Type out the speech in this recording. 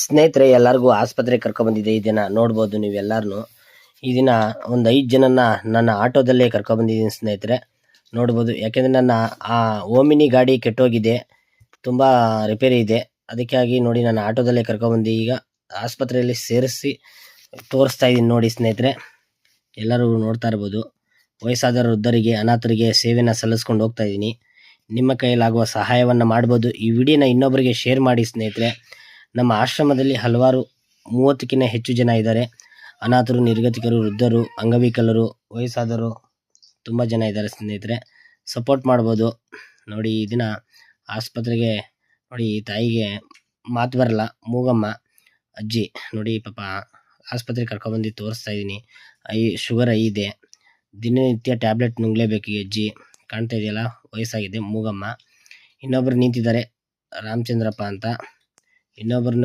ಸ್ನೇಹಿತರೆ, ಎಲ್ಲರಿಗೂ ಆಸ್ಪತ್ರೆಗೆ ಕರ್ಕೊಬಂದಿದ್ದೆ. ಈ ದಿನ ನೋಡ್ಬೋದು ನೀವೆಲ್ಲರೂ. ಈ ದಿನ ಒಂದು 5 ಜನನ ನನ್ನ ಆಟೋದಲ್ಲೇ ಕರ್ಕೊಬಂದಿದ್ದೀನಿ ಸ್ನೇಹಿತರೆ. ನೋಡ್ಬೋದು, ಯಾಕೆಂದರೆ ನನ್ನ ಆ ಓಮಿನಿ ಗಾಡಿ ಕೆಟ್ಟೋಗಿದೆ, ತುಂಬ ರಿಪೇರಿ ಇದೆ. ಅದಕ್ಕಾಗಿ ನೋಡಿ ನನ್ನ ಆಟೋದಲ್ಲೇ ಕರ್ಕೊಬಂದು ಈಗ ಆಸ್ಪತ್ರೆಯಲ್ಲಿ ಸೇರಿಸಿ ತೋರಿಸ್ತಾ ಇದ್ದೀನಿ. ನೋಡಿ ಸ್ನೇಹಿತರೆ, ಎಲ್ಲರೂ ನೋಡ್ತಾ ಇರ್ಬೋದು. ವಯಸ್ಸಾದ ವೃದ್ಧರಿಗೆ, ಅನಾಥರಿಗೆ ಸೇವೆನ ಸಲ್ಲಿಸ್ಕೊಂಡು ಹೋಗ್ತಾ ಇದ್ದೀನಿ. ನಿಮ್ಮ ಕೈಲಾಗುವ ಸಹಾಯವನ್ನು ಮಾಡ್ಬೋದು. ಈ ವಿಡಿಯೋನ ಇನ್ನೊಬ್ಬರಿಗೆ ಶೇರ್ ಮಾಡಿ ಸ್ನೇಹಿತರೆ. ನಮ್ಮ ಆಶ್ರಮದಲ್ಲಿ ಹಲವಾರು 30ಕ್ಕಿಂತ ಹೆಚ್ಚು ಜನ ಇದ್ದಾರೆ. ಅನಾಥರು, ನಿರ್ಗತಿಕರು, ವೃದ್ಧರು, ಅಂಗವಿಕಲರು, ವಯಸ್ಸಾದವರು ತುಂಬ ಜನ ಇದ್ದಾರೆ ಸ್ನೇಹಿತರೆ. ಸಪೋರ್ಟ್ ಮಾಡ್ಬೋದು. ನೋಡಿ, ಈ ದಿನ ಆಸ್ಪತ್ರೆಗೆ ನೋಡಿ, ಈ ತಾಯಿಗೆ ಮಾತು ಬರಲ್ಲ, ಮೂಗಮ್ಮ ಅಜ್ಜಿ ನೋಡಿ, ಪಾಪ ಆಸ್ಪತ್ರೆಗೆ ಕರ್ಕೊಬಂದು ತೋರಿಸ್ತಾ ಇದ್ದೀನಿ. ಶುಗರ್ ಇದೆ, ದಿನನಿತ್ಯ ಟ್ಯಾಬ್ಲೆಟ್ ನುಂಗ್ಲೇಬೇಕು ಈ ಅಜ್ಜಿ. ಕಾಣ್ತಾ ಇದೆಯಲ್ಲ, ವಯಸ್ಸಾಗಿದೆ, ಮೂಗಮ್ಮ. ಇನ್ನೊಬ್ರು ನಿಂತಿದ್ದಾರೆ, ರಾಮಚಂದ್ರಪ್ಪ ಅಂತ. ಇನ್ನೊಬ್ಬರನ್ನು